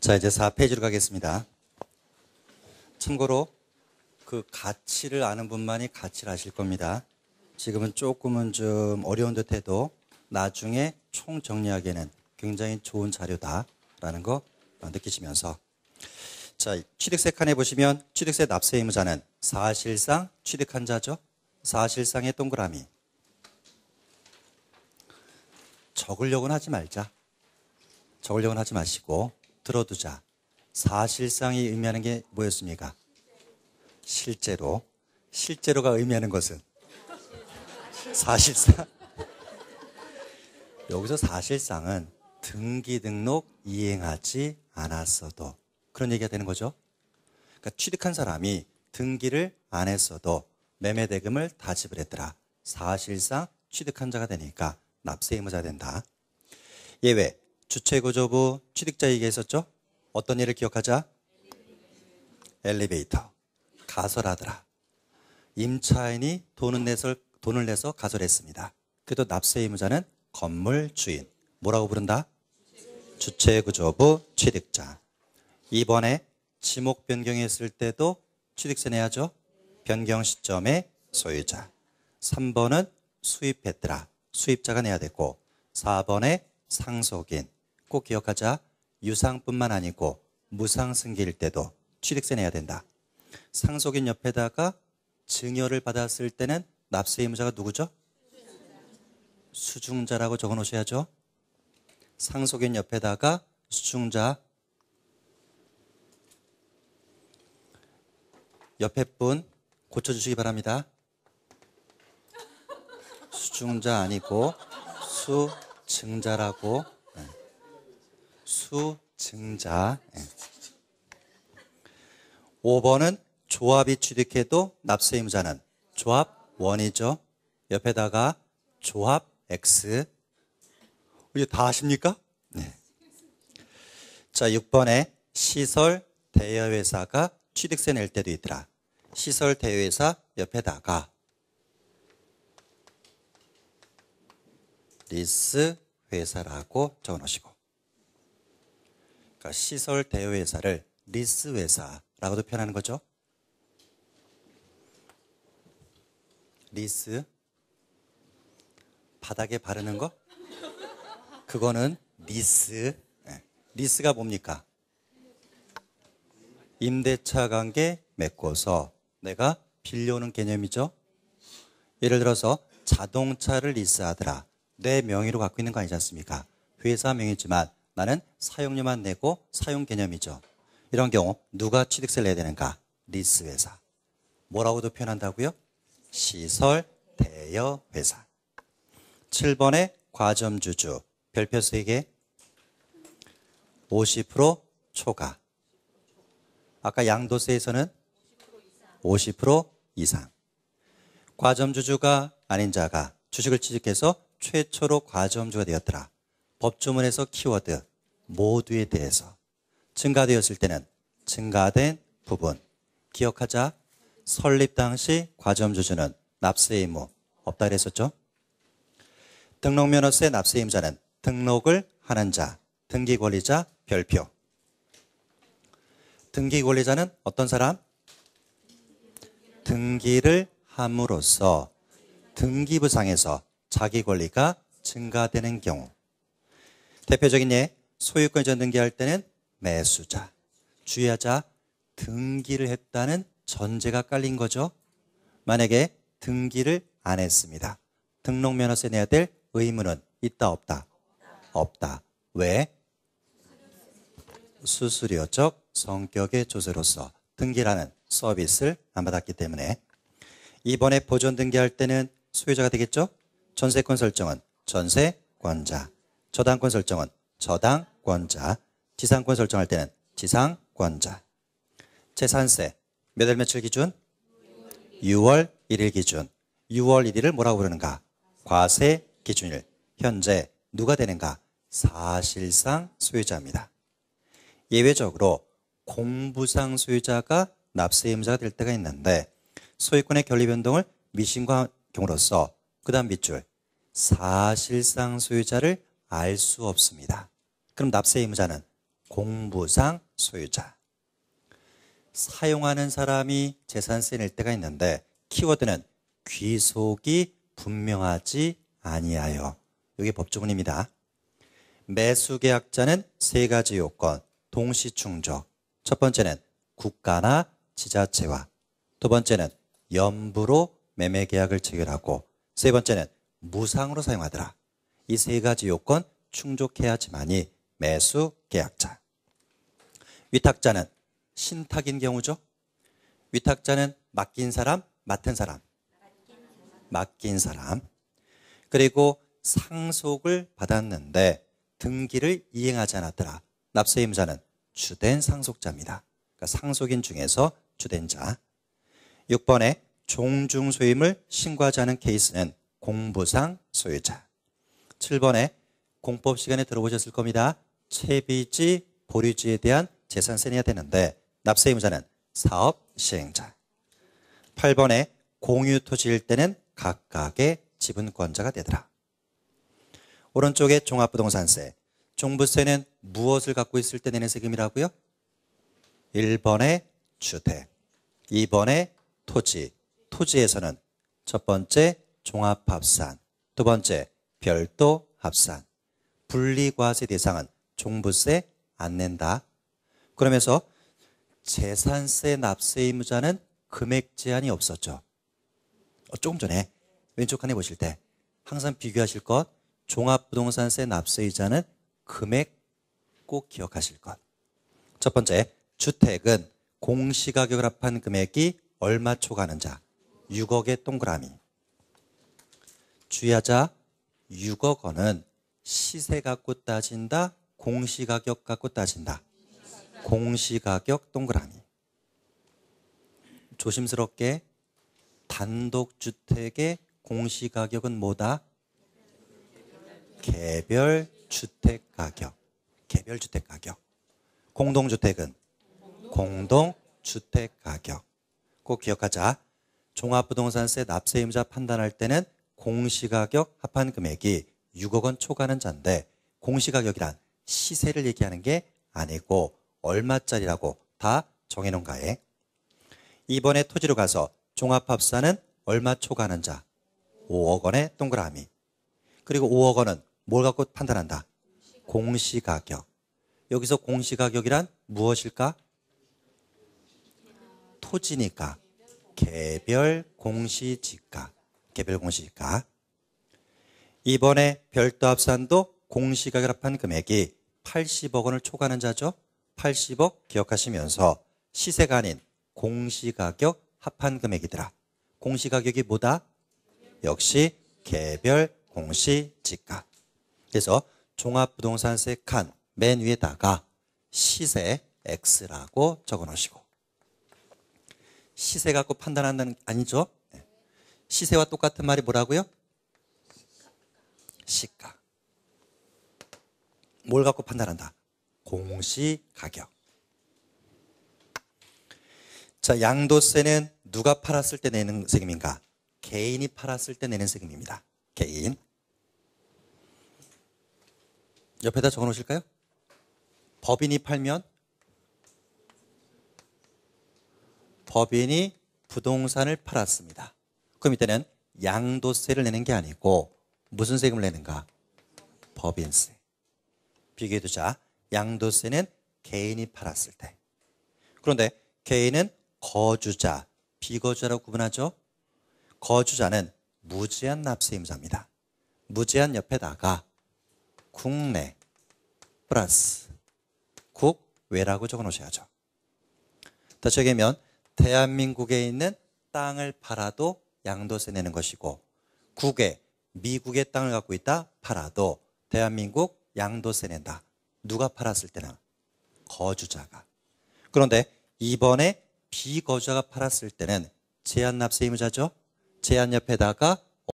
자, 이제 4페이지로 가겠습니다. 참고로 그 가치를 아는 분만이 가치를 아실 겁니다. 지금은 조금은 좀 어려운 듯해도 나중에 총 정리하기에는 굉장히 좋은 자료다라는 거 느끼시면서, 자, 취득세 칸에 보시면 취득세 납세 의무자는 사실상 취득한 자죠. 사실상의 동그라미. 적으려고는 하지 말자. 적으려고는 하지 마시고 들어두자. 사실상이 의미하는 게 뭐였습니까? 실제로. 실제로가 의미하는 것은 사실상. 여기서 사실상은 등기 등록 이행하지 않았어도 그런 얘기가 되는 거죠. 그러니까 취득한 사람이 등기를 안 했어도 매매대금을 다 지불했더라. 사실상 취득한 자가 되니까 납세 의무자가 된다. 예외. 주체구조부 취득자 얘기했었죠? 어떤 예를 기억하자? 엘리베이터. 가설하더라. 임차인이 돈을 내서 가설했습니다. 그래도 납세 의무자는 건물 주인. 뭐라고 부른다? 주체구조부 취득자. 이번에 지목 변경했을 때도 취득세 내야죠. 변경 시점의 소유자. 3번은 수입했더라. 수입자가 내야 되고, 4번에 상속인. 꼭 기억하자. 유상뿐만 아니고 무상 승계일 때도 취득세 내야 된다. 상속인 옆에다가 증여를 받았을 때는 납세 의무자가 누구죠? 수중자라고 적어 놓으셔야죠. 상속인 옆에다가 수중자. 옆에 분 고쳐주시기 바랍니다. 수중자 아니고 수증자라고. 수증자. 5번은 조합이 취득해도 납세 의무자는 조합 1이죠. 옆에다가 조합 X. 이제 다 아십니까? 네. 자, 6번에 시설 대여회사가 취득세 낼 때도 있더라. 시설 대여회사 옆에다가 리스 회사라고 적어 놓으시고, 그러니까 시설 대여회사를 리스 회사라고도 표현하는 거죠. 리스. 바닥에 바르는 거? 그거는 리스. 리스가 뭡니까? 임대차 관계 맺고서 내가 빌려오는 개념이죠. 예를 들어서 자동차를 리스하더라. 내 명의로 갖고 있는 거 아니지 않습니까? 회사 명의지만 나는 사용료만 내고 사용 개념이죠. 이런 경우 누가 취득세를 내야 되는가? 리스 회사. 뭐라고도 표현한다고요? 시설 대여 회사. 7번에 과점주주. 별표 3개. 50% 초과. 아까 양도세에서는 50% 이상. 과점주주가 아닌 자가 주식을 취득해서 최초로 과점주가 되었더라. 법조문에서 키워드 모두에 대해서. 증가되었을 때는 증가된 부분. 기억하자. 설립 당시 과점주주는 납세 의무 없다 그랬었죠. 등록면허세 납세 의무자는 등록을 하는 자, 등기권리자 별표. 등기권리자는 어떤 사람? 등기를 함으로써 등기부상에서 자기 권리가 증가되는 경우. 대표적인 예, 소유권 이전 등기할 때는 매수자. 주의하자. 등기를 했다는 전제가 깔린 거죠. 만약에 등기를 안 했습니다. 등록면허세 내야 될 의무는 있다 없다? 없다. 왜? 수수료적 성격의 조세로서 등기라는 서비스를 안 받았기 때문에. 이번에 보존 등기할 때는 소유자가 되겠죠. 전세권 설정은 전세권자, 저당권 설정은 저당권자, 지상권 설정할 때는 지상권자. 재산세 몇 월 며칠 기준? 6월 1일 기준. 6월 1일을 뭐라고 부르는가? 과세 기준일. 현재 누가 되는가? 사실상 소유자입니다. 예외적으로 공부상 소유자가 납세 의무자가 될 때가 있는데, 소유권의 권리 변동을 미신고한 경우로서 그 다음 밑줄 사실상 소유자를 알 수 없습니다. 그럼 납세 의무자는 공부상 소유자. 사용하는 사람이 재산세 낼 때가 있는데 키워드는 귀속이 분명하지 아니하여. 이게 법조문입니다. 매수계약자는 세 가지 요건, 동시충족. 첫 번째는 국가나 지자체와, 두 번째는 연부로 매매계약을 체결하고, 세 번째는 무상으로 사용하더라. 이 세 가지 요건 충족해야지만이 매수계약자. 위탁자는 신탁인 경우죠. 위탁자는 맡긴 사람, 맡은 사람. 맡긴 사람. 그리고 상속을 받았는데 등기를 이행하지 않았더라. 납세 의무자는 주된 상속자입니다. 그러니까 상속인 중에서 주된 자. 6번에 종중 소임을 신고하지 않은 케이스는 공부상 소유자. 7번에 공법 시간에 들어보셨을 겁니다. 채비지, 보류지에 대한 재산세 내야 되는데 납세 의무자는 사업 시행자. 8번에 공유 토지일 때는 각각의 지분권자가 되더라. 오른쪽에 종합부동산세. 종부세는 무엇을 갖고 있을 때 내는 세금이라고요? 1번에 주택, 2번에 토지. 토지에서는 첫 번째 종합합산, 두 번째 별도 합산. 분리과세 대상은 종부세 안 낸다. 그러면서 재산세 납세 의무자는 금액 제한이 없었죠. 조금 전에 왼쪽 칸에 보실 때 항상 비교하실 것, 종합부동산세 납세이자는 금액 꼭 기억하실 것. 첫 번째, 주택은 공시가격을 합한 금액이 얼마 초과하는 자, 6억의 동그라미. 주의하자. 6억 원은 시세 갖고 따진다, 공시가격 갖고 따진다. 공시가격 동그라미. 조심스럽게 단독주택의 공시가격은 뭐다? 개별주택가격. 개별주택가격. 공동주택은 공동주택가격. 꼭 기억하자. 종합부동산세 납세 의무자 판단할 때는 공시가격 합한 금액이 6억 원 초과하는 자인데 공시가격이란 시세를 얘기하는 게 아니고 얼마짜리라고 다 정해놓은가에. 이번에 토지로 가서 종합합산은 얼마 초과하는 자? 5억 원의 동그라미. 그리고 5억 원은 뭘 갖고 판단한다? 공시가격. 여기서 공시가격이란 무엇일까? 토지니까 개별 공시지가. 개별 공시지가. 이번에 별도 합산도 공시가격 합한 금액이 80억 원을 초과하는 자죠. 80억 기억하시면서 시세가 아닌 공시가격 합한 금액이더라. 공시가격이 뭐다? 역시 개별 공시지가. 그래서 종합부동산세 칸 맨 위에다가 시세 X라고 적어 놓으시고. 시세 갖고 판단한다는 아니죠? 시세와 똑같은 말이 뭐라고요? 시가. 뭘 갖고 판단한다? 공시가격. 자, 양도세는 누가 팔았을 때 내는 세금인가? 개인이 팔았을 때 내는 세금입니다. 개인. 옆에다 적어 놓으실까요? 법인이 팔면 법인이 부동산을 팔았습니다. 그럼 이때는 양도세를 내는 게 아니고 무슨 세금을 내는가? 법인세. 비교해두자. 양도세는 개인이 팔았을 때. 그런데 개인은 거주자, 비거주자라고 구분하죠. 거주자는 무제한 납세 의무자입니다. 무제한 옆에다가 국내 플러스 국외라고 적어 놓으셔야죠. 다시 얘기하면 대한민국에 있는 땅을 팔아도 양도세 내는 것이고 국외, 미국의 땅을 갖고 있다 팔아도 대한민국 양도세 낸다. 누가 팔았을 때는? 거주자가. 그런데 이번에 비거주자가 팔았을 때는 제한납세 의무자죠. 제한 옆에다가